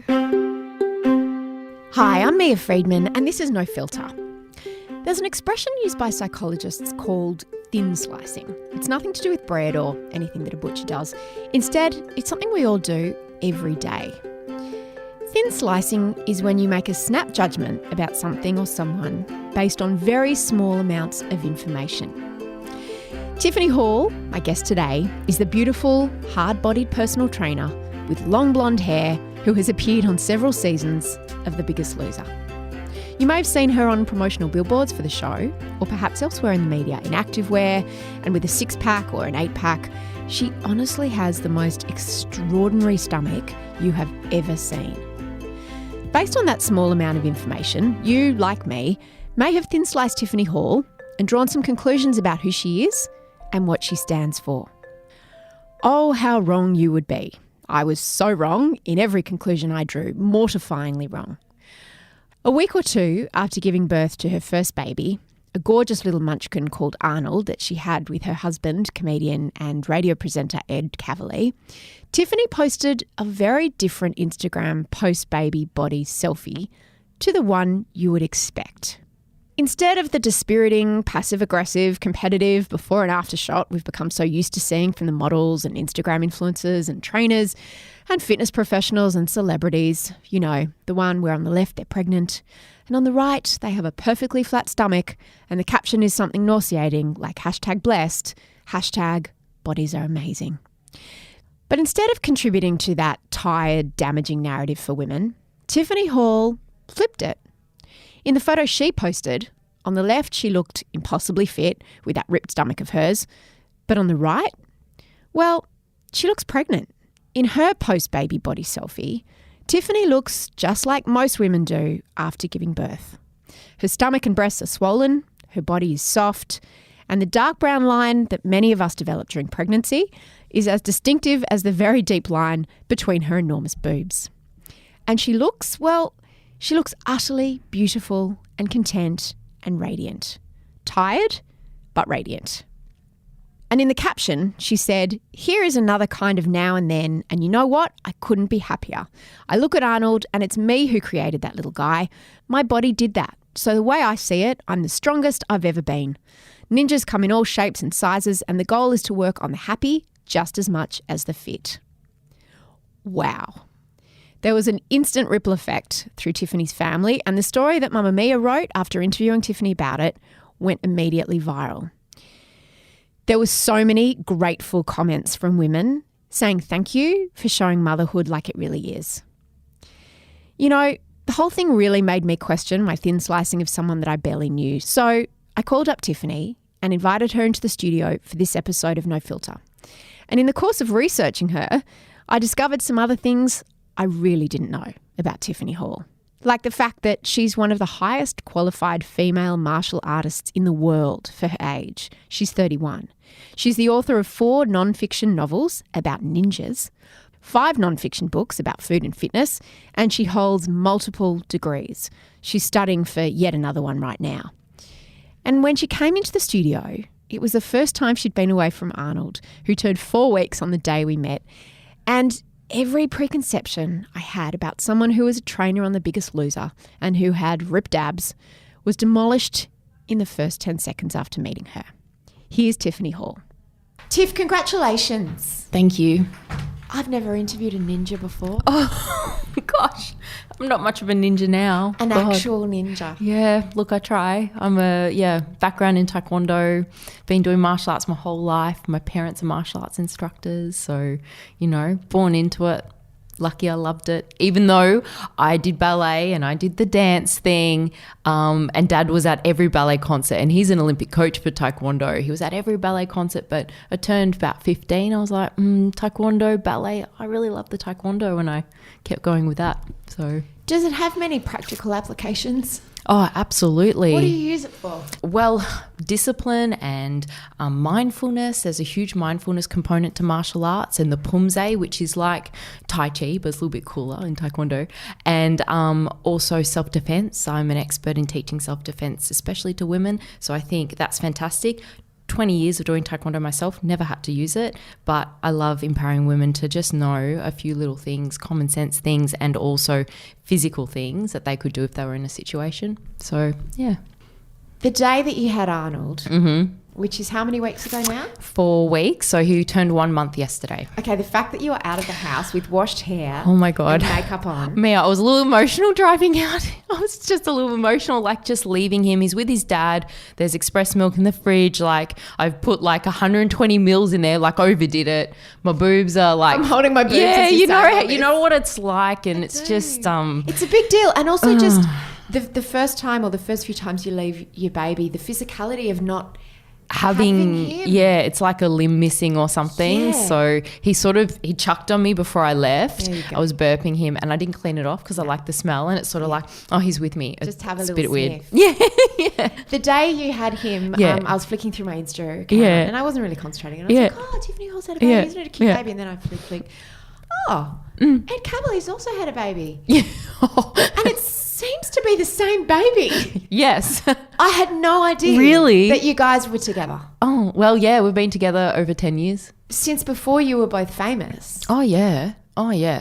Hi, I'm Mia Friedman and this is No Filter. There's an expression used by psychologists called thin slicing. It's nothing to do with bread or anything that a butcher does. Instead, it's something we all do every day. Thin slicing is when you make a snap judgment about something or someone based on very small amounts of information. Tiffiny Hall, my guest today, is the beautiful, hard-bodied personal trainer with long blonde hair who has appeared on several seasons of The Biggest Loser. You may have seen her on promotional billboards for the show, or perhaps elsewhere in the media in activewear and with a 6-pack or an 8-pack. She honestly has the most extraordinary stomach you have ever seen. Based on that small amount of information, you, like me, may have thin-sliced Tiffiny Hall and drawn some conclusions about who she is and what she stands for. Oh, how wrong you would be. I was so wrong in every conclusion I drew, mortifyingly wrong. A week or two after giving birth to her first baby, a gorgeous little munchkin called Arnold that she had with her husband, comedian and radio presenter Ed Cavalier, Tiffiny posted a very different Instagram post-baby body selfie to the one you would expect. Instead of the dispiriting, passive-aggressive, competitive before and after shot we've become so used to seeing from the models and Instagram influencers and trainers and fitness professionals and celebrities, you know, the one where on the left they're pregnant and on the right they have a perfectly flat stomach and the caption is something nauseating like #blessed, #bodies are amazing. But instead of contributing to that tired, damaging narrative for women, Tiffiny Hall flipped it. In the photo she posted, on the left she looked impossibly fit with that ripped stomach of hers, but on the right, well, she looks pregnant. In her post-baby body selfie, Tiffiny looks just like most women do after giving birth. Her stomach and breasts are swollen, her body is soft, and the dark brown line that many of us develop during pregnancy is as distinctive as the very deep line between her enormous boobs. And she looks utterly beautiful and content and radiant. Tired, but radiant. And in the caption, she said, "Here is another kind of now and then, and you know what? I couldn't be happier. I look at Arnold and it's me who created that little guy. My body did that. So the way I see it, I'm the strongest I've ever been. Ninjas come in all shapes and sizes, and the goal is to work on the happy just as much as the fit." Wow. There was an instant ripple effect through Tiffany's family, and the story that Mamma Mia wrote after interviewing Tiffiny about it went immediately viral. There were so many grateful comments from women saying thank you for showing motherhood like it really is. You know, the whole thing really made me question my thin slicing of someone that I barely knew. So I called up Tiffiny and invited her into the studio for this episode of No Filter. And in the course of researching her, I discovered some other things I really didn't know about Tiffiny Hall. Like the fact that she's one of the highest qualified female martial artists in the world for her age. She's 31. She's the author of 4 non-fiction novels about ninjas, 5 non-fiction books about food and fitness, and she holds multiple degrees. She's studying for yet another one right now. And when she came into the studio, it was the first time she'd been away from Arnold, who turned 4 weeks on the day we met. And every preconception I had about someone who was a trainer on The Biggest Loser and who had ripped abs was demolished in the first 10 seconds after meeting her. Here's Tiffiny Hall. Tiff, congratulations. Thank you. I've never interviewed a ninja before. Oh, gosh. I'm not much of a ninja now. An actual ninja. Yeah, look, I try. I'm background in Taekwondo, been doing martial arts my whole life. My parents are martial arts instructors, so, born into it. Lucky I loved it, even though I did ballet and I did the dance thing, and Dad was at every ballet concert, and he's an Olympic coach for Taekwondo. He was at every ballet concert, but I turned about 15. I was like, Taekwondo, ballet, I really love the Taekwondo, and I kept going with that. So, does it have many practical applications? Oh, absolutely. What do you use it for? Well, discipline and mindfulness. There's a huge mindfulness component to martial arts, and the Pumse, which is like Tai Chi, but it's a little bit cooler in Taekwondo. And also self-defense. I'm an expert in teaching self-defense, especially to women. So I think that's fantastic. 20 years of doing Taekwondo myself, never had to use it, but I love empowering women to just know a few little things, common sense things, and also physical things that they could do if they were in a situation. So, yeah. The day that you had Arnold, which is how many weeks ago now? 4 weeks. So he turned 1 month yesterday. Okay, the fact that you were out of the house with washed hair. Oh my God. And makeup on. Mia, I was a little emotional driving out. I was just a little emotional, like just leaving him. He's with his dad. There's express milk in the fridge. Like I've put like 120 mils in there, like overdid it. My boobs are like. I'm holding my boobs. Yeah, as you know what it's like. And it's just. It's a big deal. And also just the first time or the first few times you leave your baby, the physicality of not having him. Yeah, it's like a limb missing or something. Yeah. So he chucked on me before I left. I was burping him and I didn't clean it off because I like the smell, and it's sort of like, oh, he's with me. Just have a it's little bit weird. sniff. Yeah. The day you had him, I was flicking through my Insta account and I wasn't really concentrating. And I was like, oh, Tiffiny Hall's had a baby. Isn't it a cute baby? And then I flick. Oh, Ed Cavali's also had a baby. Yeah. And it seems to be the same baby. Yes. I had no idea. Really? That you guys were together. Oh, well, yeah, we've been together over 10 years. Since before you were both famous. Oh, yeah.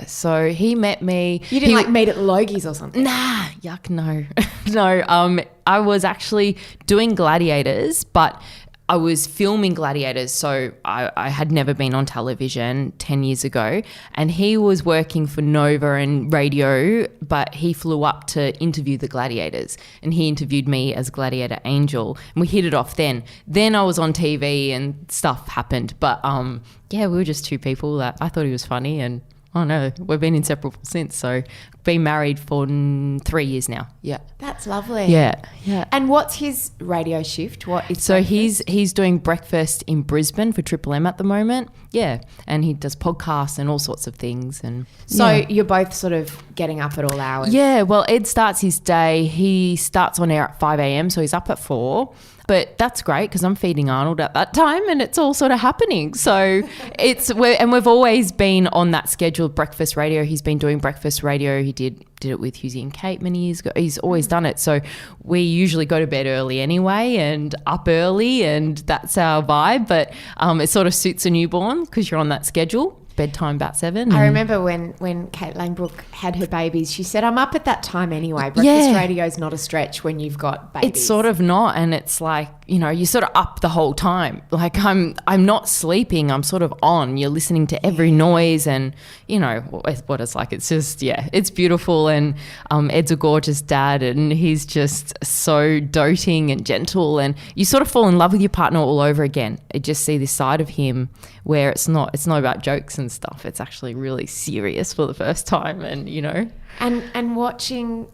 So he met me. You didn't meet at Logie's or something? Nah, yuck, no. No, I was actually doing Gladiators, but I was filming Gladiators, so I had never been on television 10 years ago, and he was working for Nova and radio, but he flew up to interview the Gladiators, and he interviewed me as Gladiator Angel, and we hit it off then. Then I was on TV and stuff happened, but we were just two people that I thought he was funny, and oh no, we've been inseparable since. So been married for 3 years now. Yeah. That's lovely. Yeah. And what's his radio shift? He's doing breakfast in Brisbane for Triple M at the moment. Yeah. And he does podcasts and all sorts of things. And you're both sort of getting up at all hours. Yeah. Well, Ed starts his day. He starts on air at 5 a.m. So he's up at 4. But that's great because I'm feeding Arnold at that time and it's all sort of happening. So we've always been on that scheduled breakfast radio. He's been doing breakfast radio. He did it with Hughesy and Kate many years ago. He's always done it. So we usually go to bed early anyway and up early, and that's our vibe. But it sort of suits a newborn because you're on that schedule. Bedtime about 7. I remember when Kate Langbrook had her babies, she said, I'm up at that time anyway. Breakfast radio is not a stretch when you've got babies. It's sort of not, and it's like, you're sort of up the whole time. Like I'm not sleeping, I'm sort of on. You're listening to every noise, and what it's like. It's just, it's beautiful. And Ed's a gorgeous dad, and he's just so doting and gentle, and you sort of fall in love with your partner all over again. I just see this side of him where it's not about jokes and stuff. It's actually really serious for the first time, and and watching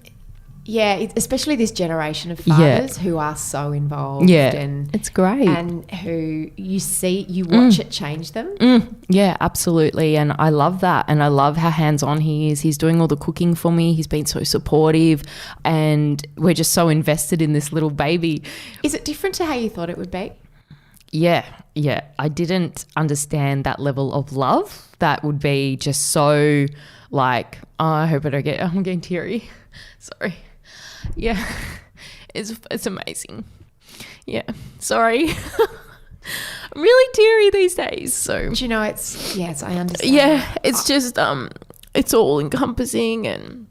especially this generation of fathers who are so involved, and it's great, and who you watch it change them. Yeah, absolutely. And I love that, and I love how hands-on he is. He's doing all the cooking for me. He's been so supportive, and we're just so invested in this little baby. Is it different to how you thought it would be? Yeah. I didn't understand that level of love. That would be just so like, I hope I don't I'm getting teary. Sorry. Yeah. It's amazing. Yeah. Sorry. I'm really teary these days. So do you know, I understand. Yeah. It's just it's all encompassing, and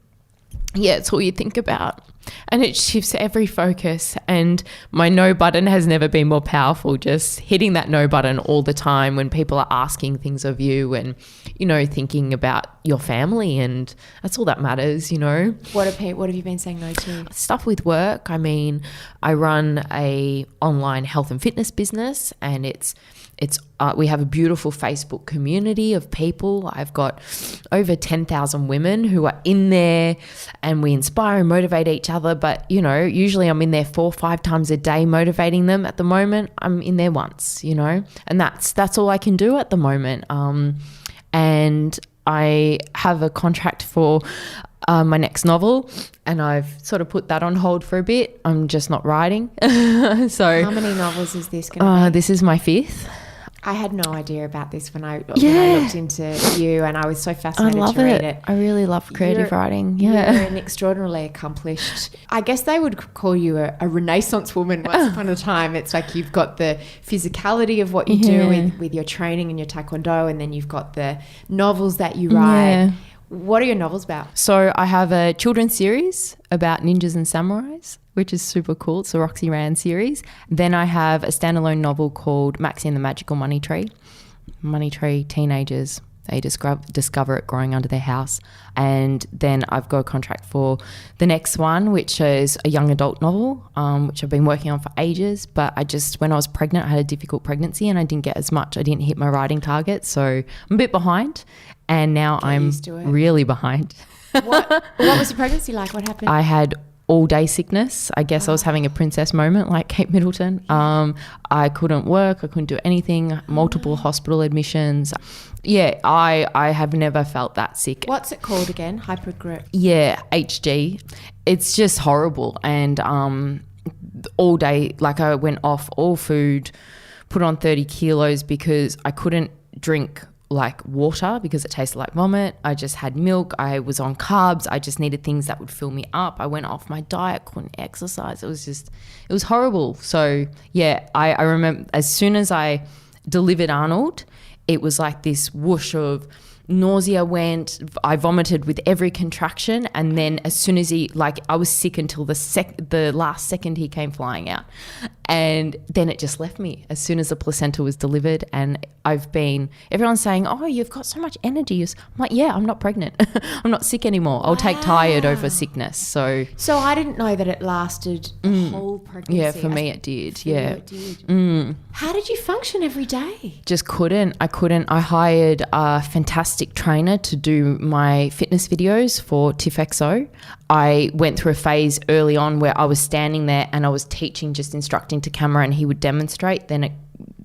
it's all you think about. And it shifts every focus, and my no button has never been more powerful, just hitting that no button all the time when people are asking things of you, and thinking about your family, and that's all that matters. What have you been saying no to? Stuff with work. I mean, I run a online health and fitness business, and we have a beautiful Facebook community of people. I've got over 10,000 women who are in there, and we inspire and motivate each other. But, usually I'm in there 4 or 5 times a day motivating them. At the moment, I'm in there once, and that's all I can do at the moment. And I have a contract for my next novel, and I've sort of put that on hold for a bit. I'm just not writing. So how many novels is this going to be? This is my 5th. I had no idea about this when I looked into you, and I was so fascinated to read it. I really love creative writing. Yeah. You're an extraordinarily accomplished. I guess they would call you a Renaissance woman once upon a time. It's like you've got the physicality of what you do with your training and your taekwondo, and then you've got the novels that you write. Yeah. What are your novels about? So I have a children's series about ninjas and samurais, which is super cool. It's the Roxy Rand series. Then I have a standalone novel called Maxie and the Magical Money Tree. Money tree, teenagers, they discover it growing under their house. And then I've got a contract for the next one, which is a young adult novel, which I've been working on for ages. But when I was pregnant, I had a difficult pregnancy and I didn't get as much. I didn't hit my writing target. So I'm a bit behind. And now I'm really behind. What was your pregnancy like? What happened? I had all-day sickness. I guess I was having a princess moment like Kate Middleton. I couldn't work. I couldn't do anything. Multiple hospital admissions. Yeah, I have never felt that sick. What's it called again? Hypergrip? Yeah, HG. It's just horrible. And all day, like I went off all food, put on 30 kilos because I couldn't drink like water because it tasted like vomit. I just had milk. I was on carbs. I just needed things that would fill me up. I went off my diet, couldn't exercise. It was horrible. So yeah, I remember as soon as I delivered Arnold, it was like this whoosh of nausea went. I vomited with every contraction, and then as soon as I was sick until the last second he came flying out, and then it just left me as soon as the placenta was delivered. And everyone's saying, oh, you've got so much energy. I'm like, yeah, I'm not pregnant. I'm not sick anymore. I'll take tired over sickness. So I didn't know that it lasted the whole pregnancy. Yeah, for me it did. Yeah. It did. How did you function every day? Just couldn't. I couldn't. I hired a fantastic trainer to do my fitness videos for Tiff XO. I went through a phase early on where I was standing there and I was teaching, just instructing to camera, and he would demonstrate. Then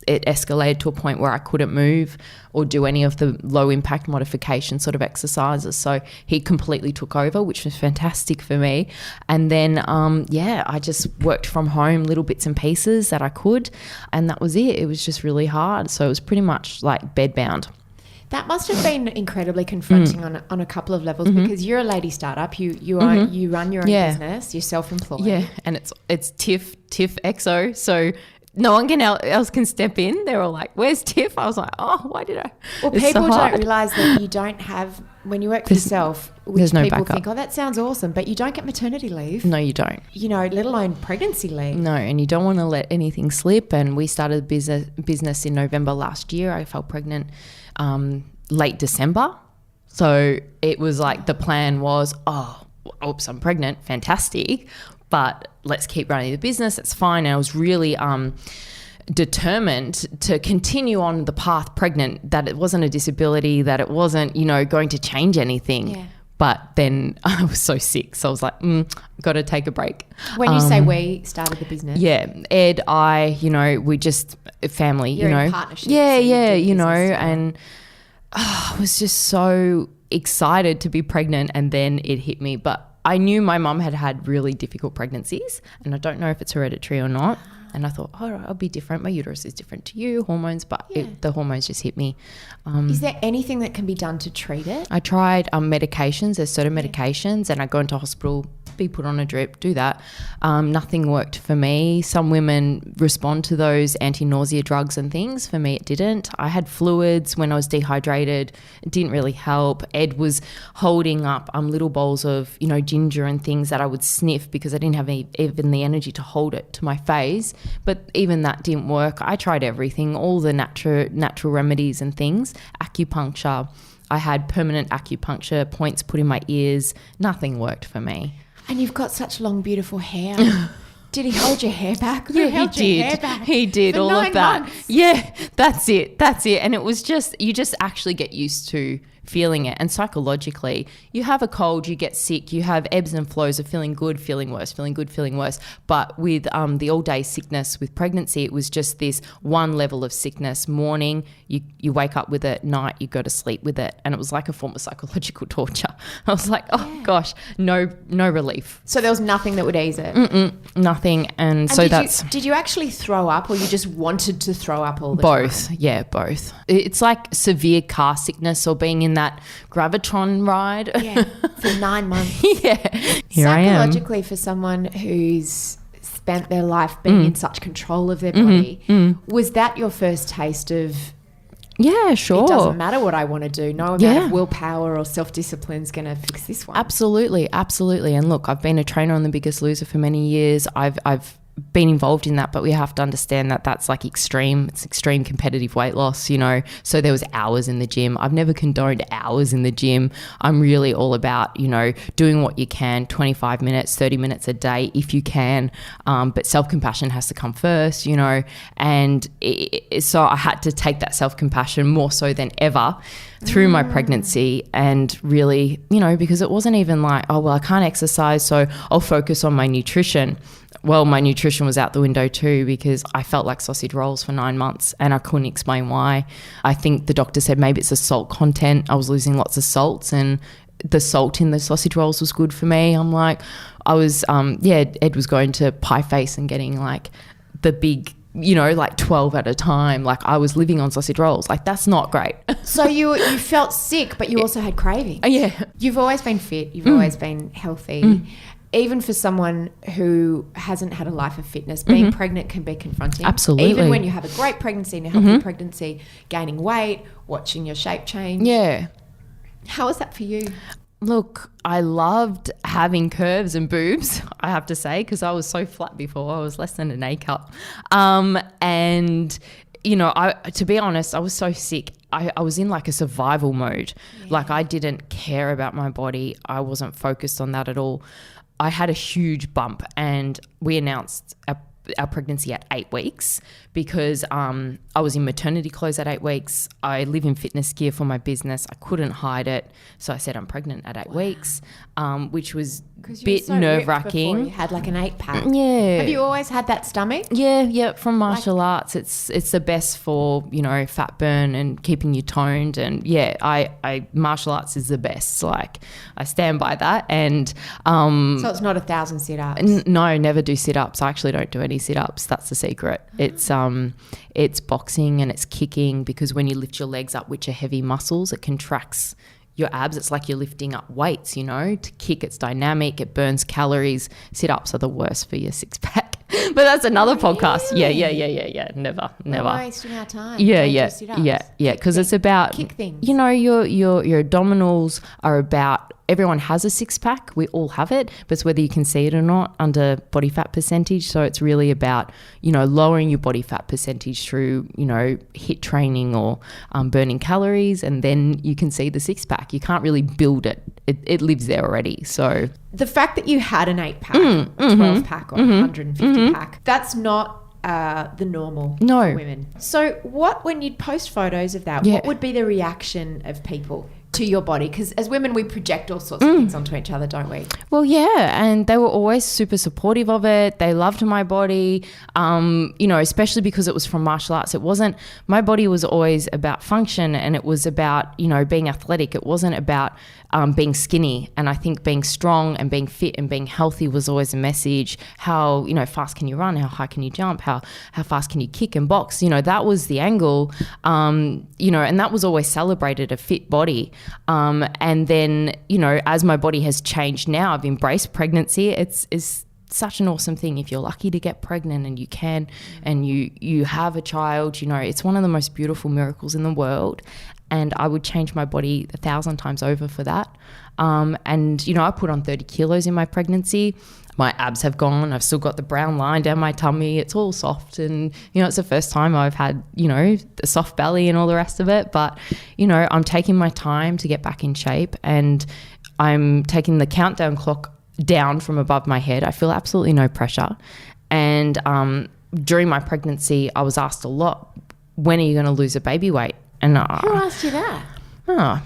it escalated to a point where I couldn't move or do any of the low impact modification sort of exercises. So he completely took over, which was fantastic for me. And then, I just worked from home, little bits and pieces that I could. And that was it. It was just really hard. So it was pretty much like bedbound. That must have been incredibly confronting on a couple of levels, because you're a lady startup. You run your own business. You're self-employed. Yeah, and it's Tiff XO. So no one else can step in. They're all like, "Where's Tiff?" I was like, "Oh, why did I?" Well, people don't realise that you don't have, when you work for yourself, which no people backup. think, "Oh, that sounds awesome," but you don't get maternity leave. No, you don't. Let alone pregnancy leave. No, and you don't want to let anything slip. And we started business in November last year. I fell pregnant late December. So it was like the plan was, oops, I'm pregnant, fantastic, but let's keep running the business, it's fine. And I was really determined to continue on the path pregnant, that it wasn't a disability, that it wasn't, going to change anything. Yeah. But then I was so sick, so I was like, got to take a break. When you say we started the business? Yeah, Ed, we just, family, You're in partnership. Yeah, and I was just so excited to be pregnant, and then it hit me. But I knew my mum had really difficult pregnancies, and I don't know if it's hereditary or not. And I thought, I'll be different. My uterus is different to you, hormones, but the hormones just hit me. Is there anything that can be done to treat it? I tried medications. There's certain medications, and I go into hospital, be put on a drip, do that. Nothing worked for me. Some women respond to those anti-nausea drugs and things. For me, it didn't. I had fluids when I was dehydrated. It didn't really help. Ed was holding up little bowls of, ginger and things that I would sniff because I didn't have even the energy to hold it to my face. But even that didn't work. I tried everything, all the natural remedies and things. Acupuncture. I had permanent acupuncture points put in my ears. Nothing worked for me. And you've got such long, beautiful hair. Did he hold your hair back? Yeah, he did. He did all of that. Months. Yeah, that's it. And it was just, you just actually get used to feeling it. And psychologically, you have a cold, you get sick, you have ebbs and flows of feeling good, feeling worse, feeling good, feeling worse. But with the all-day sickness with pregnancy, it was just this one level of sickness. Morning, you wake up with it, night, you go to sleep with it. And it was like a form of psychological torture. I was like, oh gosh, no relief. So there was nothing that would ease it? Nothing. And so did you actually throw up, or you just wanted to throw up all the both? time? Yeah, both. It's like severe car sickness or being in that Gravitron ride. Yeah, for 9 months. Yeah. Here I am. Psychologically, for someone who's spent their life being in such control of their body, was that your first taste of, yeah, sure, it doesn't matter what I want to do, no amount of willpower or self-discipline is going to fix this one? Absolutely. And look, I've been a trainer on The Biggest Loser for many years. I've been involved in that, but we have to understand that that's like extreme. It's extreme competitive weight loss, you know. So there was hours in the gym. I've never condoned hours in the gym. I'm really all about, you know, doing what you can, 25 minutes, 30 minutes a day if you can. But self-compassion has to come first, you know. And so I had to take that self-compassion more so than ever through my pregnancy, and really, you know, because it wasn't even like, oh, well, I can't exercise, so I'll focus on my nutrition. Well, my nutrition was out the window too, because I felt like sausage rolls for 9 months and I couldn't explain why. I think the doctor said maybe it's the salt content. I was losing lots of salts, and the salt in the sausage rolls was good for me. I'm like, I was, Ed was going to Pie Face and getting like the big, you know, like 12 at a time. Like I was living on sausage rolls. Like that's not great. So you felt sick, but you also had cravings. Yeah. You've always been fit. You've always been healthy. Even for someone who hasn't had a life of fitness, being pregnant can be confronting. Absolutely. Even when you have a great pregnancy and a healthy pregnancy, gaining weight, watching your shape change. Yeah. How was that for you? Look, I loved having curves and boobs, I have to say, because I was so flat before. I was less than an A cup. And, you know, to be honest, I was so sick. I was in like a survival mode. Yeah. Like I didn't care about my body. I wasn't focused on that at all. I had a huge bump, and we announced our pregnancy at 8 weeks because I was in maternity clothes at 8 weeks. I live in fitness gear for my business. I couldn't hide it. So I said I'm pregnant at 8 weeks, which was a bit nerve-wracking. You had like an 8-pack. Yeah. Have you always had that stomach? Yeah, from martial arts. It's the best for, you know, fat burn and keeping you toned. And yeah, I martial arts is the best. Like I stand by that. And so it's not 1,000 sit-ups? No, never do sit-ups. I actually don't do any sit-ups. That's the secret. It's boxing and it's kicking, because when you lift your legs up, which are heavy muscles, it contracts your abs. It's like you're lifting up weights, you know. To kick, it's dynamic, it burns calories. Sit-ups are the worst for your six-pack. But that's another podcast. Really? Yeah. Never. We're wasting our time. Yeah. Because it's about, kick things. You know, your abdominals are about, everyone has a six-pack. We all have it, but it's whether you can see it or not under body fat percentage. So it's really about, you know, lowering your body fat percentage through, you know, HIIT training or burning calories, and then you can see the six-pack. You can't really build it. It lives there already. So the fact that you had an 8-pack, a 12-pack or 150-pack, that's not the normal for women. So when you'd post photos of that, what would be the reaction of people to your body? Because as women, we project all sorts of things onto each other, don't we? Well, yeah, and they were always super supportive of it. They loved my body, you know, especially because it was from martial arts. It wasn't, my body was always about function, and it was about, you know, being athletic. It wasn't about being skinny. And I think being strong and being fit and being healthy was always a message. How, you know, fast can you run? How high can you jump? How fast can you kick and box? You know, that was the angle, you know, and that was always celebrated, a fit body. And then, you know, as my body has changed now, I've embraced pregnancy. It's such an awesome thing if you're lucky to get pregnant and you can, and you have a child. You know, it's one of the most beautiful miracles in the world. And I would change my body 1,000 times over for that. And, you know, I put on 30 kilos in my pregnancy. My abs have gone. I've still got the brown line down my tummy. It's all soft. And, you know, it's the first time I've had, you know, a soft belly and all the rest of it. But, you know, I'm taking my time to get back in shape, and I'm taking the countdown clock down from above my head. I feel absolutely no pressure. And during my pregnancy, I was asked a lot, when are you going to lose a baby weight? And who asked you that?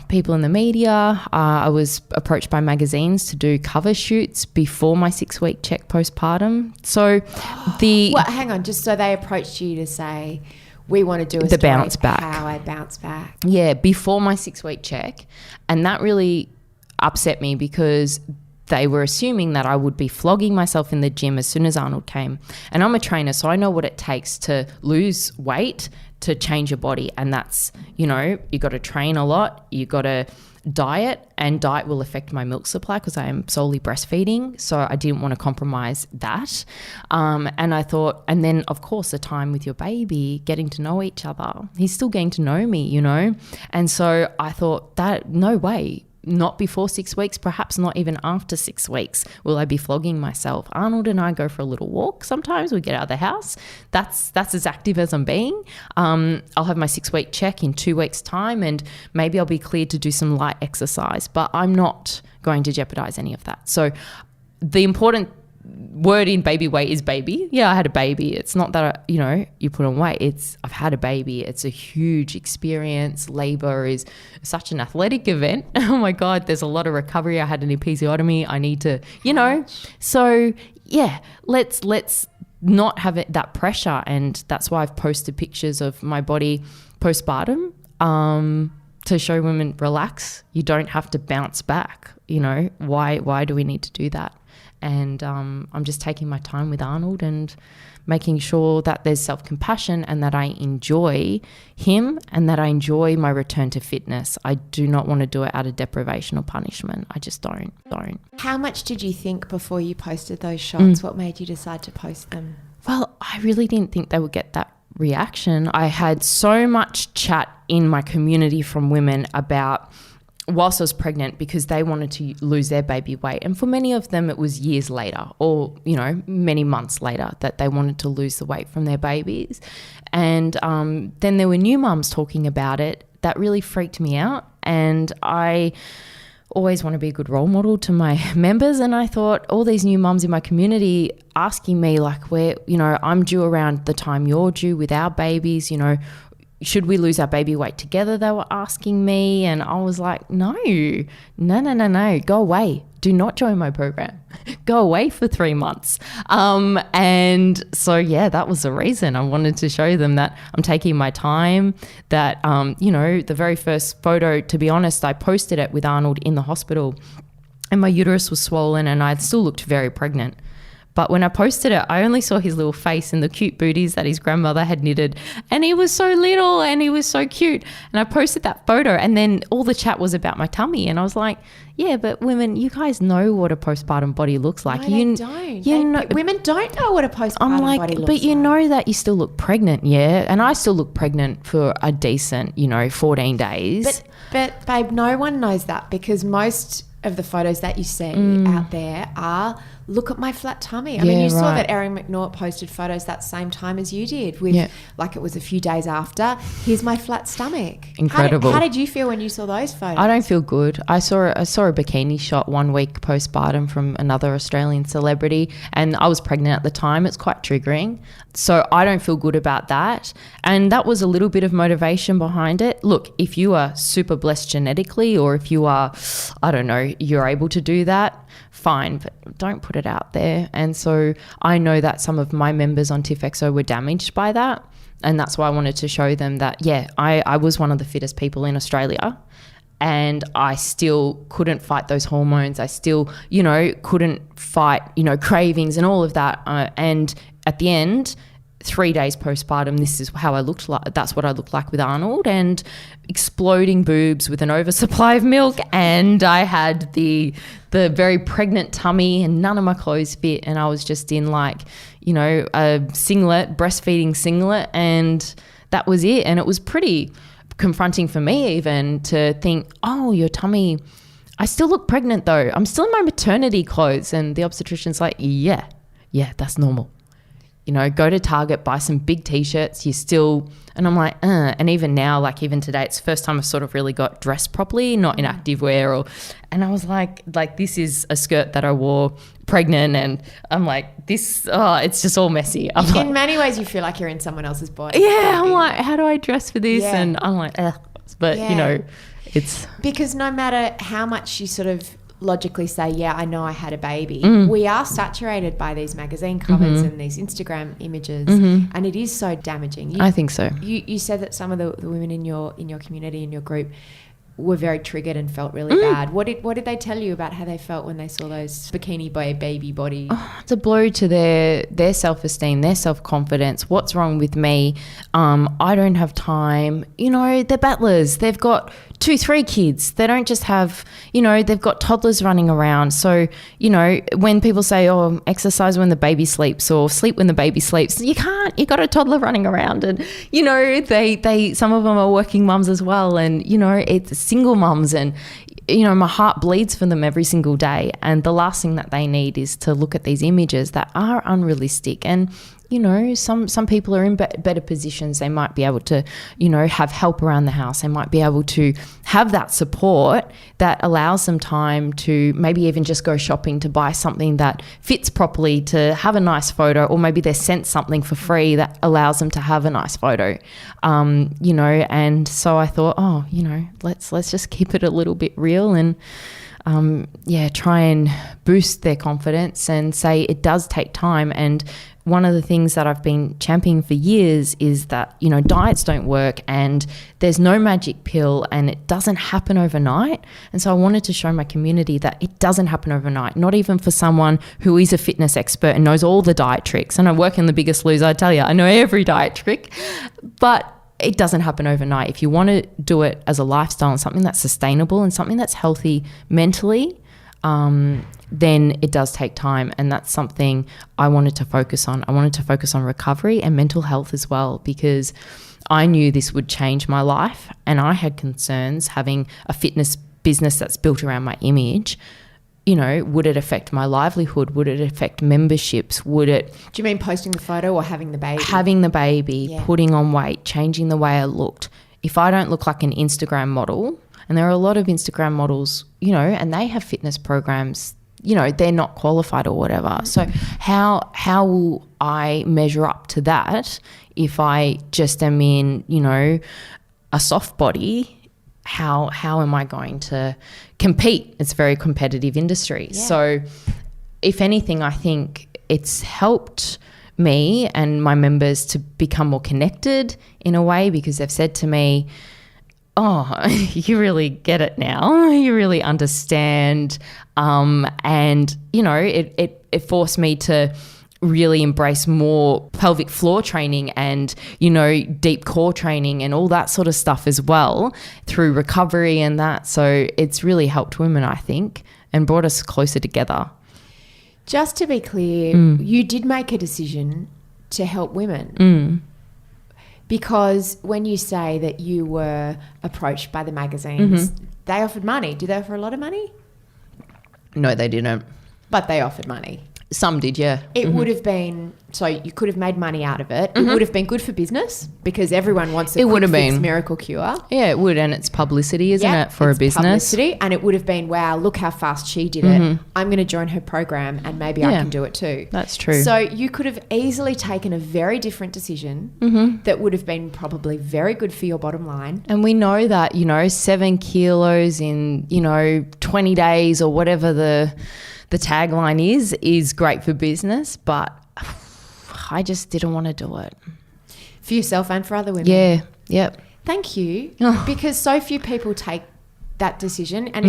people in the media. I was approached by magazines to do cover shoots before my 6-week check postpartum. So hang on, just so they approached you to say, we want to do the bounce back. How I bounce back. Yeah, before my 6-week check. And that really upset me because they were assuming that I would be flogging myself in the gym as soon as Arnold came. And I'm a trainer, so I know what it takes to lose weight, to change your body. And that's, you got to train a lot, you got to diet, and diet will affect my milk supply because I am solely breastfeeding. So I didn't want to compromise that. And I thought, and then of course the time with your baby, getting to know each other, he's still getting to know me, And so I thought that no way, not before 6 weeks, perhaps not even after 6 weeks will I be flogging myself. Arnold and I go for a little walk sometimes. We get out of the house. That's as active as I'm being. I'll have my 6-week check in 2 weeks' time, and maybe I'll be cleared to do some light exercise, but I'm not going to jeopardize any of that. So the important word in baby weight is baby. Yeah, I had a baby. It's not that, you put on weight. It's I've had a baby. It's a huge experience. Labor is such an athletic event. Oh my God, there's a lot of recovery. I had an episiotomy. I need to, So yeah, let's not have that pressure. And that's why I've posted pictures of my body postpartum to show women, relax. You don't have to bounce back. Why do we need to do that? And I'm just taking my time with Arnold and making sure that there's self-compassion and that I enjoy him and that I enjoy my return to fitness. I do not want to do it out of deprivation or punishment. I just don't. How much did you think before you posted those shots? What made you decide to post them? Well, I really didn't think they would get that reaction. I had so much chat in my community from women about whilst I was pregnant, because they wanted to lose their baby weight. And for many of them, it was years later or, many months later that they wanted to lose the weight from their babies. And then there were new mums talking about it. That really freaked me out. And I always want to be a good role model to my members. And I thought all these new mums in my community asking me where, I'm due around the time you're due with our babies, should we lose our baby weight together? They were asking me, and I was like, no, go away. Do not join my program. Go away for 3 months. And so, that was the reason. I wanted to show them that I'm taking my time, that, the very first photo, to be honest, I posted it with Arnold in the hospital and my uterus was swollen and I still looked very pregnant. But when I posted it, I only saw his little face and the cute booties that his grandmother had knitted. And he was so little and he was so cute. And I posted that photo and then all the chat was about my tummy. And I was like, yeah, but women, you guys know what a postpartum body looks like. No, they don't. Women don't know what a postpartum body looks like. But you know that you still look pregnant, yeah? And I still look pregnant for a decent, 14 days. But babe, no one knows that because most of the photos that you see out there are, look at my flat tummy. I mean, you saw that Erin McNaught posted photos that same time as you did with it was a few days after. Here's my flat stomach. Incredible. How did you feel when you saw those photos? I don't feel good. I saw a bikini shot 1 week postpartum from another Australian celebrity and I was pregnant at the time. It's quite triggering. So I don't feel good about that. And that was a little bit of motivation behind it. Look, if you are super blessed genetically or if you are, I don't know, you're able to do that, fine, but don't put it out there. And so I know that some of my members on TiffXO were damaged by that. And that's why I wanted to show them that, I was one of the fittest people in Australia and I still couldn't fight those hormones. I still, couldn't fight, cravings and all of that. And at the end, 3 days postpartum, this is how I looked like. That's what I looked like with Arnold, and exploding boobs with an oversupply of milk. And I had the very pregnant tummy and none of my clothes fit. And I was just in a singlet, breastfeeding singlet. And that was it. And it was pretty confronting for me even to think, oh, your tummy, I still look pregnant though. I'm still in my maternity clothes. And the obstetrician's like, yeah, that's normal. Go to Target, buy some big T-shirts. And I'm like, And even now, even today, it's the first time I've sort of really got dressed properly, not in active wear. And I was like, this is a skirt that I wore pregnant. And I'm like, it's just all messy. In many ways, you feel like you're in someone else's body. Yeah, I'm like, how do I dress for this? Yeah. And I'm like, but Because no matter how much you sort of logically say, yeah, I know I had a baby, we are saturated by these magazine covers and these Instagram images, and it is so damaging. I think so. You said that some of the women in your community, in your group, were very triggered and felt really bad. What did they tell you about how they felt when they saw those bikini baby bodies? Oh, it's a blow to their self-esteem, their self-confidence. What's wrong with me? I don't have time. You know, they're battlers. They've got 2-3 kids. They don't just have, you know, they've got toddlers running around. So, you know, when people say, oh, exercise when the baby sleeps or sleep when the baby sleeps, you can't. You got a toddler running around, and, you know, they some of them are working mums as well, and, you know, it's single mums, and, you know, my heart bleeds for them every single day. And the last thing that they need is to look at these images that are unrealistic. And, you know, some people are in better positions. They might be able to, you know, have help around the house. They might be able to have that support that allows them time to maybe even just go shopping, to buy something that fits properly, to have a nice photo, or maybe they're sent something for free that allows them to have a nice photo, you know. And so I thought, oh, you know, let's just keep it a little bit real and try and boost their confidence and say it does take time. And one of the things that I've been championing for years is that, you know, diets don't work and there's no magic pill and it doesn't happen overnight. And so I wanted to show my community that it doesn't happen overnight, not even for someone who is a fitness expert and knows all the diet tricks. And I work in The Biggest Loser, I tell you, I know every diet trick, but it doesn't happen overnight. If you want to do it as a lifestyle and something that's sustainable and something that's healthy mentally, then it does take time. And that's something I wanted to focus on. I wanted to focus on recovery and mental health as well, because I knew this would change my life, and I had concerns having a fitness business that's built around my image. You know, would it affect my livelihood? Would it affect memberships? Would it... Do you mean posting the photo or having the baby? Having the baby, putting on weight, changing the way I looked. If I don't look like an Instagram model, and there are a lot of Instagram models, you know, and they have fitness programs, you know, they're not qualified or whatever. So how will I measure up to that if I just am in, you know, a soft body? How am I going to compete? It's a very competitive industry. Yeah. So if anything, I think it's helped me and my members to become more connected in a way, because they've said to me, oh, you really get it now. You really understand. And, you know, it forced me to really embrace more pelvic floor training and, you know, deep core training and all that sort of stuff as well through recovery and that. So it's really helped women, I think, and brought us closer together. Just to be clear, you did make a decision to help women. Because when you say that you were approached by the magazines, they offered money. Do they offer a lot of money? No, they didn't. But they offered money. Some did, yeah. It would have been, so you could have made money out of it. It would have been good for business because everyone wants a quick fix miracle cure. Yeah, it would. And it's publicity, isn't it, for a business? Publicity. And it would have been, wow, look how fast she did it. I'm going to join her program and maybe I can do it too. That's true. So you could have easily taken a very different decision that would have been probably very good for your bottom line. And we know that, you know, 7 kilos in, you know, 20 days or whatever the tagline is great for business, but I just didn't want to do it. For yourself and for other women? Yeah, yep. Thank you, because so few people take that decision, and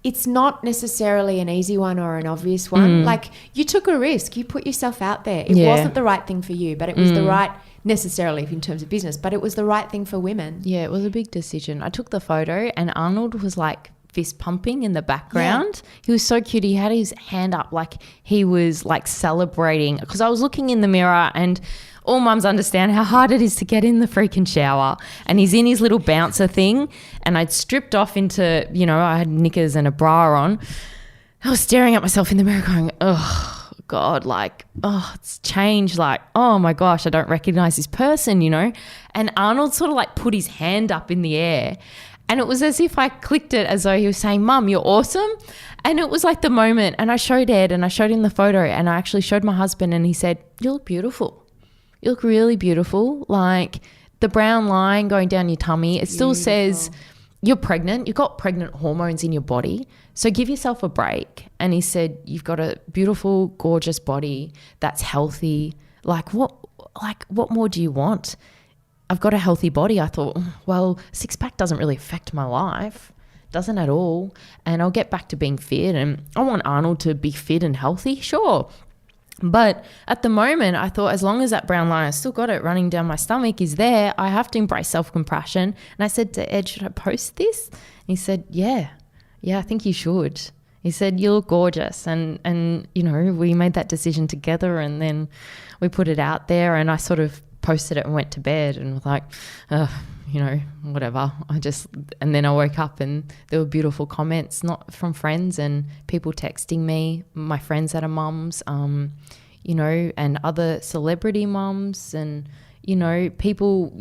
it's not necessarily an easy one or an obvious one. Like, you took a risk. You put yourself out there. It wasn't the right thing for you, but it was the right, necessarily in terms of business, but it was the right thing for women. Yeah, it was a big decision. I took the photo and Arnold was like fist pumping in the background. Yeah. He was so cute. He had his hand up like he was like celebrating, because I was looking in the mirror, and all mums understand how hard it is to get in the freaking shower, and he's in his little bouncer thing, and I'd stripped off into, you know, I had knickers and a bra on. I was staring at myself in the mirror going, oh God, like, oh, it's changed, like, oh my gosh, I don't recognize this person, you know. And Arnold sort of like put his hand up in the air, and it was as if I clicked it, as though he was saying, Mum, you're awesome. And it was like the moment. And I showed Ed and I showed him the photo, and I actually showed my husband, and he said, you look beautiful. You look really beautiful. Like the brown line going down your tummy. It still says you're pregnant, you've got pregnant hormones in your body, so give yourself a break. And he said, you've got a beautiful, gorgeous body that's healthy. Like what more do you want? I've got a healthy body. I thought, well, six-pack doesn't really affect my life. Doesn't at all. And I'll get back to being fit, and I want Arnold to be fit and healthy, sure. But at the moment, I thought as long as that brown line, I still got it running down my stomach, is there, I have to embrace self-compassion. And I said to Ed, should I post this? And he said, yeah, I think you should. He said, you look gorgeous. And you know, we made that decision together, and then we put it out there, and I sort of posted it and went to bed and was like, you know, whatever. And then I woke up and there were beautiful comments, not from friends and people texting me, my friends that are mums, you know, and other celebrity mums, and, you know, people,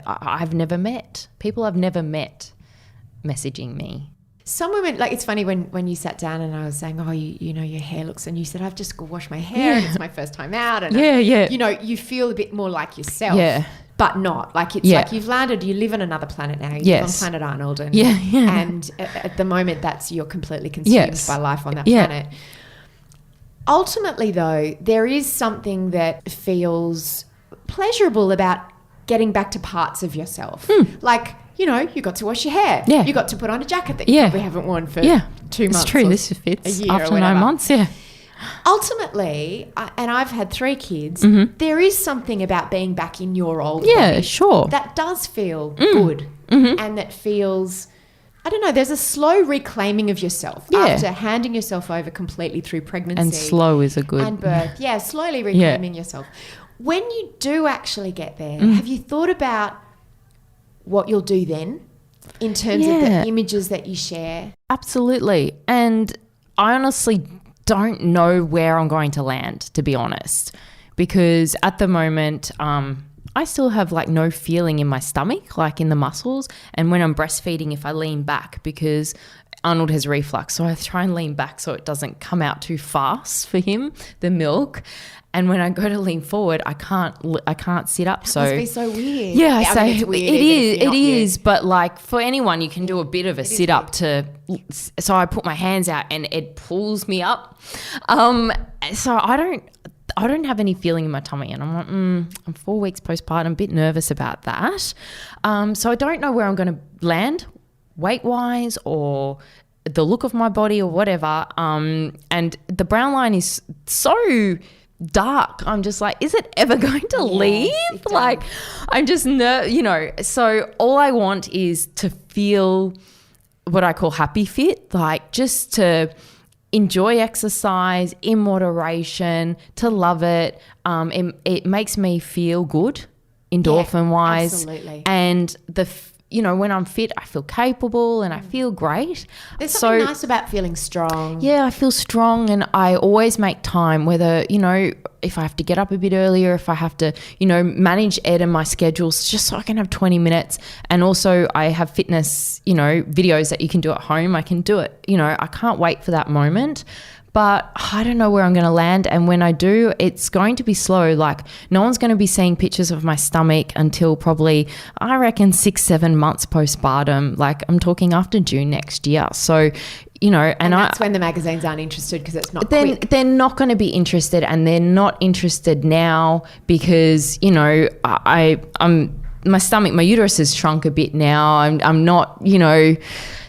I've never met. People I've never met messaging me. Some women, like, it's funny when you sat down and I was saying, oh, you know, your hair looks, and you said, I've just washed my hair and it's my first time out. And you know, you feel a bit more like yourself. Yeah. But not. Like, it's like you've landed, you live on another planet now. You live on planet Arnold. And, and at the moment, you're completely consumed by life on that planet. Ultimately, though, there is something that feels pleasurable about getting back to parts of yourself. Like, you know, you got to wash your hair. Yeah. You got to put on a jacket that you probably haven't worn for 2 months. It's true. This fits a year after 9 months. Yeah. Ultimately, and I've had 3 kids, there is something about being back in your old body. Yeah, sure. That does feel good. And that feels, I don't know, there's a slow reclaiming of yourself after handing yourself over completely through pregnancy. And slow is a good. And birth. Yeah, slowly reclaiming yourself. When you do actually get there, have you thought about what you'll do then in terms of the images that you share? Absolutely. And I honestly don't know where I'm going to land, to be honest, because at the moment I still have like no feeling in my stomach, like in the muscles. And when I'm breastfeeding, if I lean back, because Arnold has reflux, so I try and lean back so it doesn't come out too fast for him, the milk. And when I go to lean forward, I can't sit up. So it must be so weird. Yeah, I say it is. But like for anyone, you can do a bit of a sit up to. So I put my hands out and it pulls me up. So I don't have any feeling in my tummy, and I'm like, I'm 4 weeks postpartum, a bit nervous about that. So I don't know where I'm going to land, weight wise or the look of my body or whatever. And the brown line is so dark. I'm just like, is it ever going to leave? Like, I'm just you know, so all I want is to feel what I call happy fit, like just to enjoy exercise in moderation, to love it. It makes me feel good endorphin wise. Absolutely. And you know, when I'm fit, I feel capable and I feel great. There's something nice about feeling strong. Yeah, I feel strong, and I always make time, whether, you know, if I have to get up a bit earlier, if I have to, you know, manage Ed and my schedules just so I can have 20 minutes. And also I have fitness, you know, videos that you can do at home. I can do it. You know, I can't wait for that moment. But I don't know where I'm going to land. And when I do, it's going to be slow. Like, no one's going to be seeing pictures of my stomach until probably, I reckon, 6-7 months postpartum. Like, I'm talking after June next year. So, you know, and that's when the magazines aren't interested, because it's not quick. They're not going to be interested, and they're not interested now because, you know, I'm my stomach, my uterus has shrunk a bit now. I'm not, you know,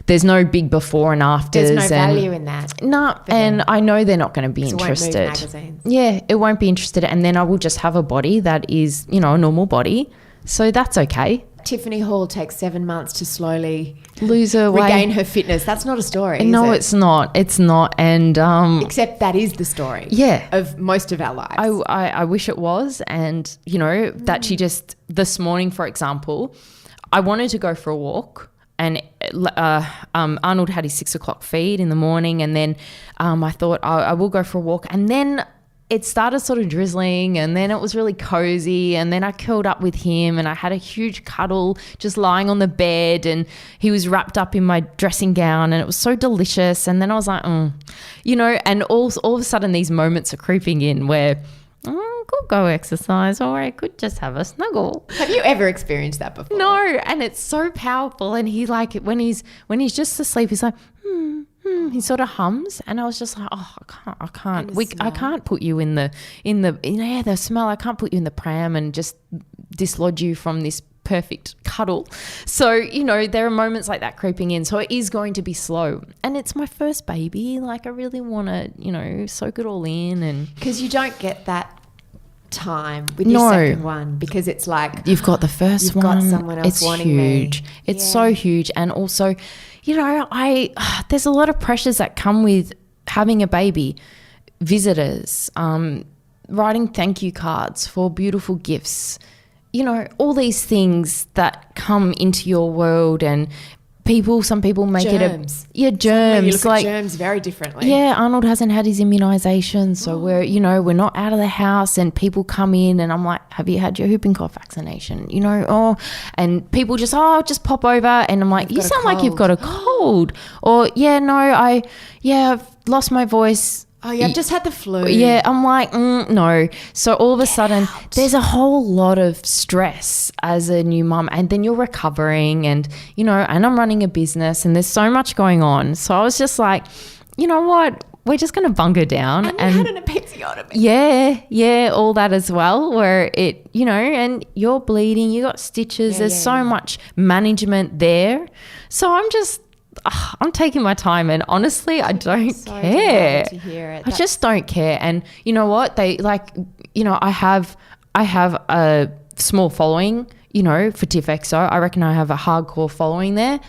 there's no big before and afters. There's no value in that. No, and I know they're not going to be interested. It won't move magazines. Yeah, it won't be interested. And then I will just have a body that is, you know, a normal body. So that's okay. Tiffiny Hall takes 7 months to slowly lose her weight, regain her fitness. That's not a story. No, is it? It's not. It's not. And except that is the story. Yeah, of most of our lives. I wish it was. And you know that she just this morning, for example, I wanted to go for a walk. And Arnold had his 6 o'clock feed in the morning, and then I thought I will go for a walk. And then it started sort of drizzling, and then it was really cozy, and then I curled up with him and I had a huge cuddle just lying on the bed, and he was wrapped up in my dressing gown, and it was so delicious. And then I was like, you know, and all of a sudden these moments are creeping in where could go exercise or I could just have a snuggle. Have you ever experienced that before? No, and it's so powerful. And he like when he's just asleep, he's like, he sort of hums, and I was just like, oh, I can't. I can't put you in the the smell. I can't put you in the pram and just dislodge you from this perfect cuddle. So, there are moments like that creeping in. So it is going to be slow, and it's my first baby. Like I really want to, soak it all in, and because you don't get that time with your second one, because it's like you've got the first one, got someone else wanting huge. Me. It's so huge, and also, there's a lot of pressures that come with having a baby. Visitors, writing thank you cards for beautiful gifts, all these things that come into your world, and some people make germs. germs. You look at germs very differently. Yeah, Arnold hasn't had his immunisation, so we're not out of the house, and people come in, and I'm like, have you had your whooping cough vaccination? And people just pop over, and I'm like, you sound like you've got a cold, or I've lost my voice. Oh, yeah, I've just had the flu. Yeah, I'm like, no. So all of a sudden, there's a whole lot of stress as a new mum, and then you're recovering, and, and I'm running a business, and there's so much going on. So I was just like, you know what? We're just going to bunker down. And you had an episiotomy. Yeah, all that as well, where it, and you're bleeding, you got stitches. There's so much management there. So I'm taking my time, and honestly, I don't care. To hear it. I just don't care. And you know what? They I have a small following, for Tiff XO. I reckon I have a hardcore following there.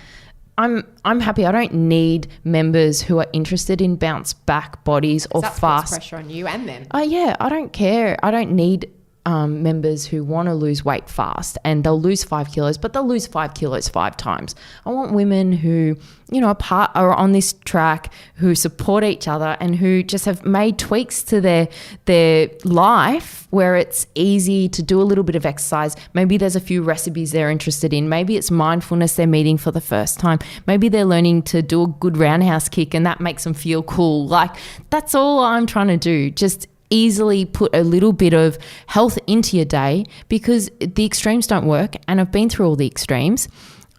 I'm happy. I don't need members who are interested in bounce back bodies or that fast. Puts pressure on you and them. Oh yeah, I don't care. I don't need members who want to lose weight fast, and they'll lose 5 kilos, but they'll lose 5 kilos 5 times. I want women who, are on this track, who support each other, and who just have made tweaks to their life where it's easy to do a little bit of exercise. Maybe there's a few recipes they're interested in. Maybe it's mindfulness they're meeting for the first time. Maybe they're learning to do a good roundhouse kick, and that makes them feel cool. Like, that's all I'm trying to do. Just easily put a little bit of health into your day, because the extremes don't work, and I've been through all the extremes.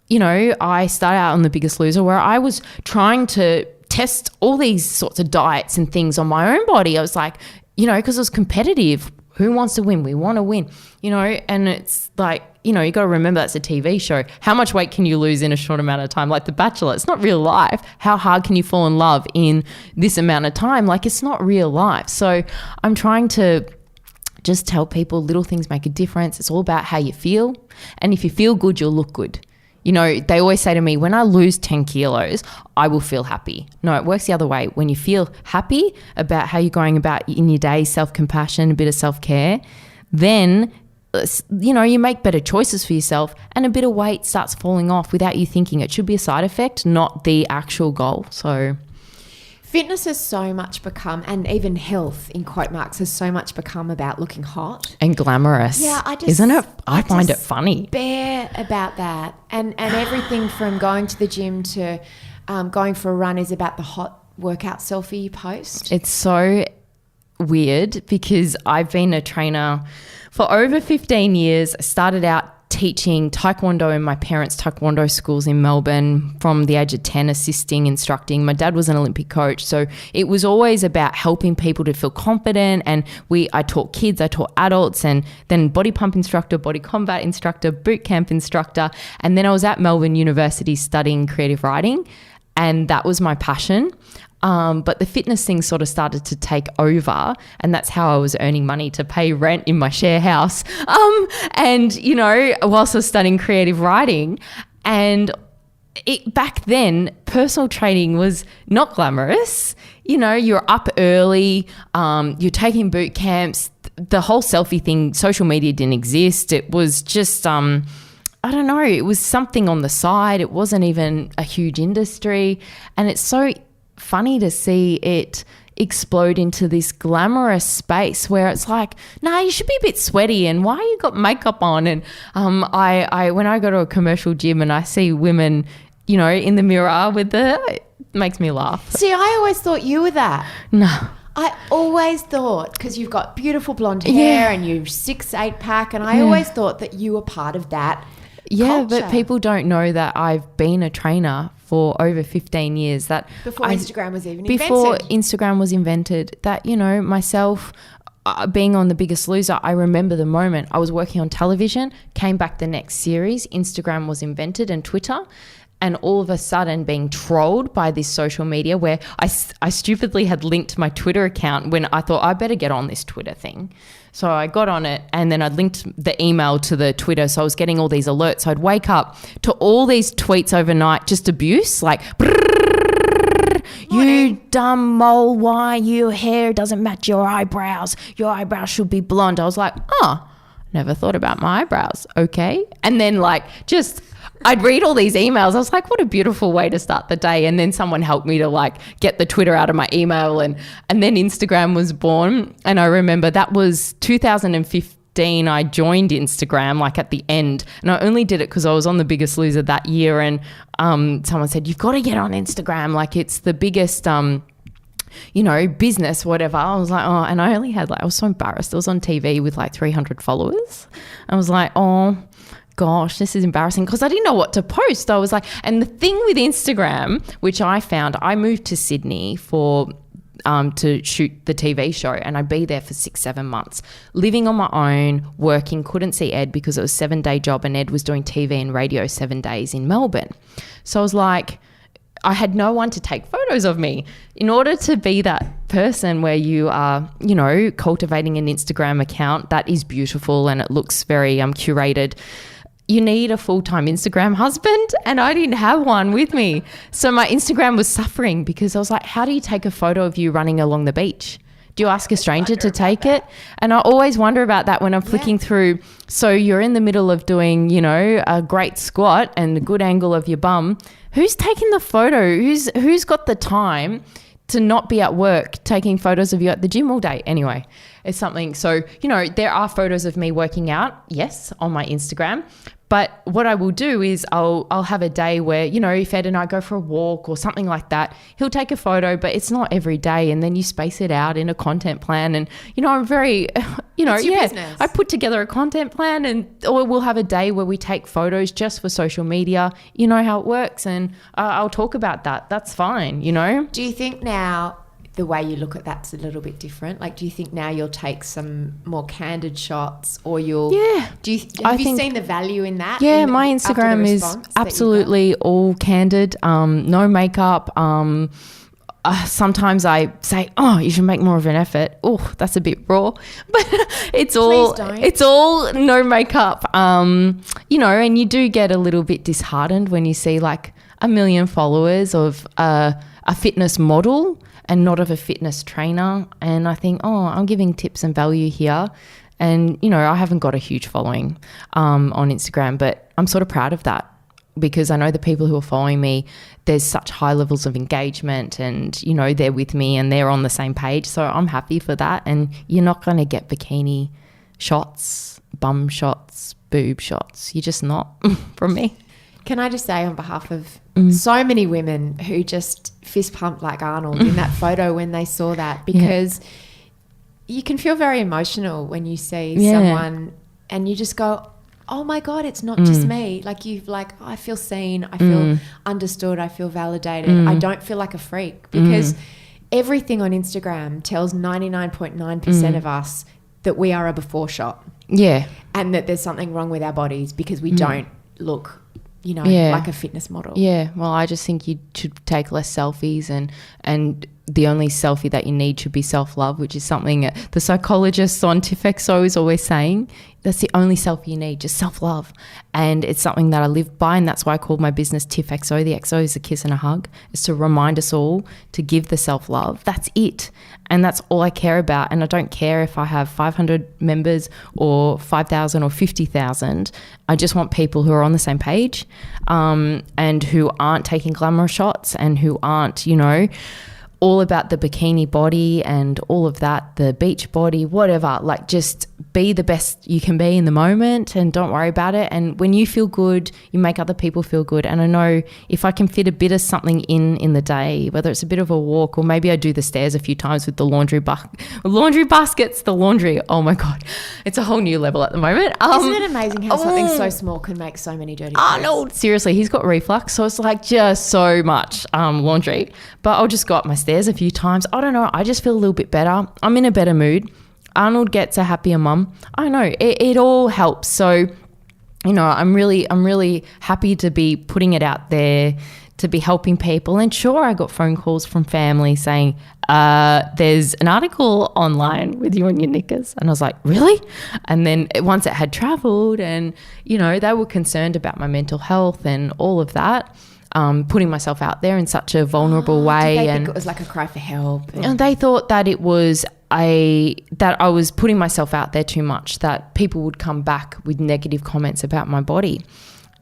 I started out on The Biggest Loser, where I was trying to test all these sorts of diets and things on my own body. I was like, because it was competitive. Who wants to win? We want to win, and it's like, you got to remember that's a TV show. How much weight can you lose in a short amount of time? Like The Bachelor, it's not real life. How hard can you fall in love in this amount of time? Like, it's not real life. So I'm trying to just tell people little things make a difference. It's all about how you feel. And if you feel good, you'll look good. They always say to me, when I lose 10 kilos, I will feel happy. No, it works the other way. When you feel happy about how you're going about in your day, self-compassion, a bit of self-care, then, you make better choices for yourself, and a bit of weight starts falling off without you thinking. It should be a side effect, not the actual goal. So fitness has so much become, and even health in quote marks has so much become about looking hot and glamorous. Yeah, isn't it? I find it funny. Bear about that, and everything from going to the gym to going for a run is about the hot workout selfie you post. It's so weird, because I've been a trainer for over 15 years. I started out teaching taekwondo in my parents' taekwondo schools in Melbourne from the age of 10, assisting, instructing. My dad was an Olympic coach, so it was always about helping people to feel confident. And I taught kids, I taught adults, and then body pump instructor, body combat instructor, boot camp instructor. And then I was at Melbourne University studying creative writing, and that was my passion. But the fitness thing sort of started to take over, and that's how I was earning money to pay rent in my share house. And, whilst I was studying creative writing, and back then, personal training was not glamorous. You're up early, you're taking boot camps, the whole selfie thing, social media didn't exist. It was just, I don't know, it was something on the side. It wasn't even a huge industry, and it's so funny to see it explode into this glamorous space where it's like, nah, you should be a bit sweaty, and why you got makeup on? And I when I go to a commercial gym and I see women, in the mirror it makes me laugh. See, I always thought you were that. No. I always thought, because you've got beautiful blonde hair and you're 6'8" pack, and I always thought that you were part of that culture. But people don't know that I've been a trainer for over 15 years. That Before Instagram was even before invented. Instagram was invented, that, you know, myself being on The Biggest Loser, I remember the moment I was working on television, came back the next series, Instagram was invented and Twitter. And all of a sudden being trolled by this social media where I stupidly had linked my Twitter account when I thought I better get on this Twitter thing. So I got on it and then I linked the email to the Twitter. So I was getting all these alerts. So I'd wake up to all these tweets overnight, just abuse, like, you dumb mole, why your hair doesn't match your eyebrows? Your eyebrows should be blonde. I was like, never thought about my eyebrows. Okay. And then I'd read all these emails. I was like, what a beautiful way to start the day. And then someone helped me to get the Twitter out of my email. And then Instagram was born. And I remember that was 2015. I joined Instagram at the end. And I only did it because I was on The Biggest Loser that year. And someone said, you've got to get on Instagram. It's the biggest business, whatever. I was like, and I only had I was so embarrassed. I was on TV with 300 followers. I was like, gosh, this is embarrassing, because I didn't know what to post. I was like, and the thing with Instagram, which I found, I moved to Sydney to shoot the TV show, and I'd be there for 6-7 months, living on my own, working, couldn't see Ed because it was a 7-day job, and Ed was doing TV and radio 7 days in Melbourne. So I was like, I had no one to take photos of me. In order to be that person where you are, cultivating an Instagram account that is beautiful and it looks very curated, you need a full-time Instagram husband, and I didn't have one with me. So my Instagram was suffering because I was like, how do you take a photo of you running along the beach? Do you ask a stranger to take it? And I always wonder about that when I'm flicking through. So you're in the middle of doing, a great squat and a good angle of your bum. Who's taking the photo? Who's got the time to not be at work taking photos of you at the gym all day? Anyway, it's something. So, there are photos of me working out, yes, on my Instagram. But what I will do is I'll have a day where, if Ed and I go for a walk or something like that, he'll take a photo, but it's not every day. And then you space it out in a content plan. And, I'm very, it's your business. I put together a content plan, or we'll have a day where we take photos just for social media. You know how it works. And I'll talk about that. That's fine, Do you think now the way you look at that's a little bit different? Do you think now you'll take some more candid shots, or you'll... Yeah. Have you seen the value in that? Yeah, my Instagram is absolutely all candid, no makeup. Sometimes I say, you should make more of an effort. Oh, that's a bit raw. But it's all no makeup. And you do get a little bit disheartened when you see 1 million followers of a fitness model and not of a fitness trainer. And I think, I'm giving tips and value here. And, I haven't got a huge following on Instagram, but I'm sort of proud of that, because I know the people who are following me, there's such high levels of engagement, and, they're with me and they're on the same page. So I'm happy for that. And you're not going to get bikini shots, bum shots, boob shots. You're just not from me. Can I just say, on behalf of so many women who just fist pumped like Arnold in that photo when they saw that, because you can feel very emotional when you see someone and you just go, oh my God, it's not just me. I feel seen, I feel understood, I feel validated. I don't feel like a freak, because everything on Instagram tells 99.9% of us that we are a before shot. Yeah. And that there's something wrong with our bodies because we don't look like a fitness model. Yeah. Well, I just think you should take less selfies, and the only selfie that you need should be self-love, which is something the psychologist on Tiff is always saying. That's the only selfie you need, just self-love. And it's something that I live by, and that's why I called my business Tiff XO. The XO is a kiss and a hug. It's to remind us all to give the self-love. That's it. And that's all I care about. And I don't care if I have 500 members or 5,000 or 50,000. I just want people who are on the same page, and who aren't taking glamour shots, and who aren't, all about the bikini body and all of that, the beach body, whatever. Just be the best you can be in the moment and don't worry about it. And when you feel good, you make other people feel good. And I know if I can fit a bit of something in the day, whether it's a bit of a walk or maybe I do the stairs a few times with the laundry baskets, the laundry. Oh my God, it's a whole new level at the moment. Isn't it amazing how something so small can make so many dirty clothes? No, seriously, he's got reflux, so it's like just so much laundry. But I'll just go up my stairs a few times. I don't know, I just feel a little bit better. I'm in a better mood. Arnold gets a happier mum. I know, it all helps. So, you know, I'm really happy to be putting it out there, to be helping people. And sure, I got phone calls from family saying, there's an article online with you on your knickers. And I was like, really? And then once it had travelled and, you know, they were concerned about my mental health and all of that, putting myself out there in such a vulnerable way. Did they think it was like a cry for help? And they thought that it was that I was putting myself out there too much, that people would come back with negative comments about my body.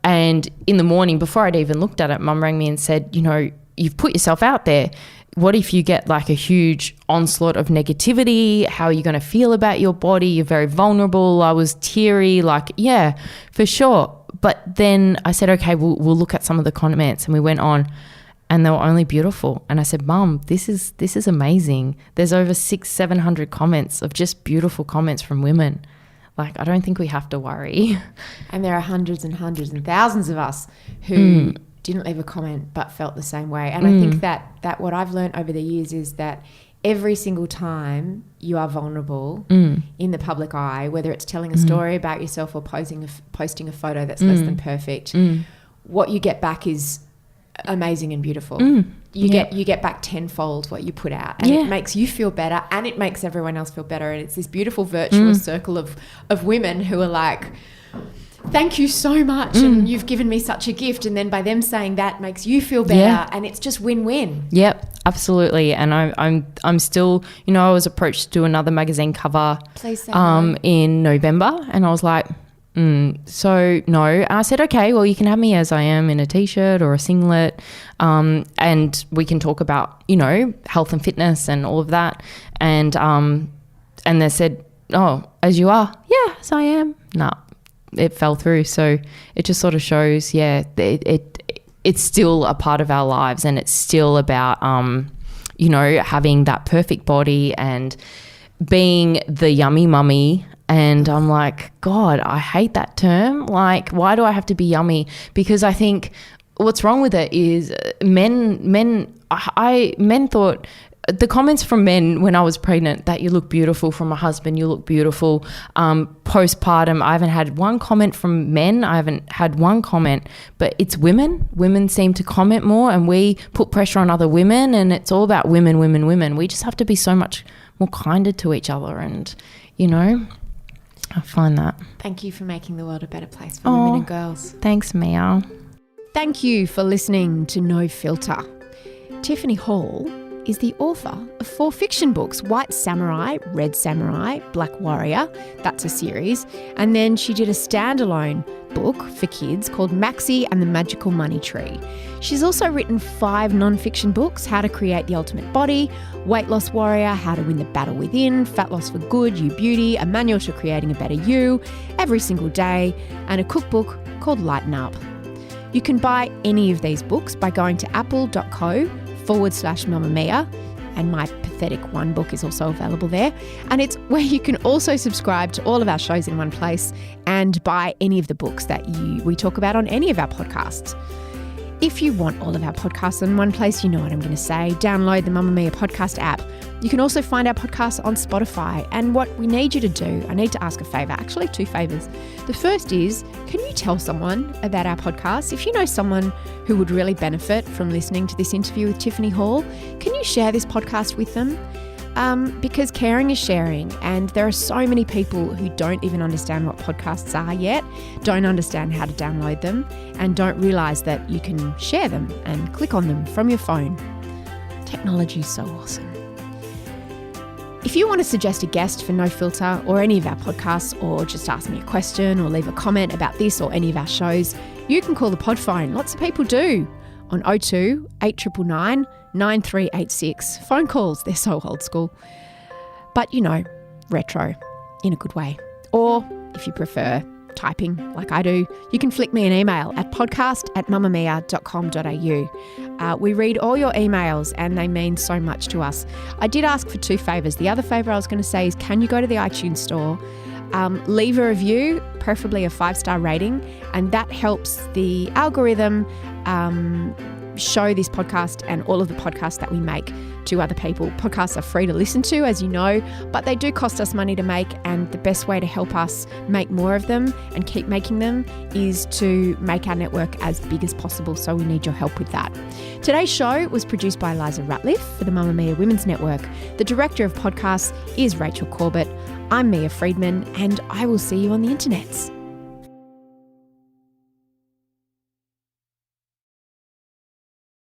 And in the morning, before I'd even looked at it, Mum rang me and said, you know, you've put yourself out there. What if you get like a huge onslaught of negativity? How are you going to feel about your body? You're very vulnerable. I was teary, like, yeah, for sure. But then I said, okay, we'll look at some of the comments, and we went on and they were only beautiful. And I said, Mum, this is amazing. There's over 600-700 comments of just beautiful comments from women. Like, I don't think we have to worry. And there are hundreds and hundreds and thousands of us who didn't leave a comment but felt the same way. And I think that what I've learned over the years is that every single time you are vulnerable in the public eye, whether it's telling a story about yourself or posting a photo that's less than perfect, what you get back is amazing and beautiful. You get back tenfold what you put out, and it makes you feel better and it makes everyone else feel better. And it's this beautiful virtuous circle of women who are like, thank you so much and you've given me such a gift, and then by them saying that makes you feel better, and it's just win-win. Yep, absolutely. And I'm still, you know, I was approached to do another magazine cover in November, and I was like, so no. And I said, okay, well, you can have me as I am in a t-shirt or a singlet, and we can talk about, you know, health and fitness and all of that. And they said, oh, as you are? Yeah, as I am. No. It fell through. So it just sort of shows, it's still a part of our lives, and it's still about, you know, having that perfect body and being the yummy mummy. And I'm like, God, I hate that term. Like, why do I have to be yummy? Because I think what's wrong with it is men thought, the comments from men when I was pregnant, that you look beautiful, from my husband, you look beautiful. Postpartum, I haven't had one comment from men. I haven't had one comment, but it's women. Women seem to comment more, and we put pressure on other women, and it's all about women. We just have to be so much more kinder to each other, and, you know, I find that. Thank you for making the world a better place for women and girls. Thanks, Mia. Thank you for listening to No Filter. Tiffiny Hall is the author of 4 fiction books: White Samurai, Red Samurai, Black Warrior, that's a series, and then she did a standalone book for kids called Maxie and the Magical Money Tree. She's also written 5 non-fiction books: How to Create the Ultimate Body, Weight Loss Warrior, How to Win the Battle Within, Fat Loss for Good, You Beauty, A Manual to Creating a Better You, Every Single Day, and a cookbook called Lighten Up. You can buy any of these books by going to apple.co/Mamma Mia, and my pathetic one book is also available there. And it's where you can also subscribe to all of our shows in one place and buy any of the books that we talk about on any of our podcasts. If you want all of our podcasts in one place, you know what I'm going to say. Download the Mamma Mia podcast app. You can also find our podcasts on Spotify. And what we need you to do, I need to ask a favour, actually 2 favours. The first is, can you tell someone about our podcast? If you know someone who would really benefit from listening to this interview with Tiffiny Hall, can you share this podcast with them? Because caring is sharing, and there are so many people who don't even understand what podcasts are yet, don't understand how to download them, and don't realise that you can share them and click on them from your phone. Technology is so awesome. If you want to suggest a guest for No Filter or any of our podcasts, or just ask me a question or leave a comment about this or any of our shows, you can call the pod phone. Lots of people do. On 02 8999 9386. Phone calls, they're so old school. But, you know, retro in a good way. Or if you prefer typing like I do, you can flick me an email at podcast@mamamia.com.au. We read all your emails and they mean so much to us. I did ask for 2 favours. The other favour I was going to say is, can you go to the iTunes store, leave a review, preferably a 5-star rating, and that helps the algorithm show this podcast and all of the podcasts that we make to other people. Podcasts are free to listen to, as you know, but they do cost us money to make, and the best way to help us make more of them and keep making them is to make our network as big as possible, so we need your help with that. Today's show was produced by Eliza Ratliff for the Mamma Mia Women's Network. The director of podcasts is Rachel Corbett. I'm Mia Friedman, and I will see you on the internets.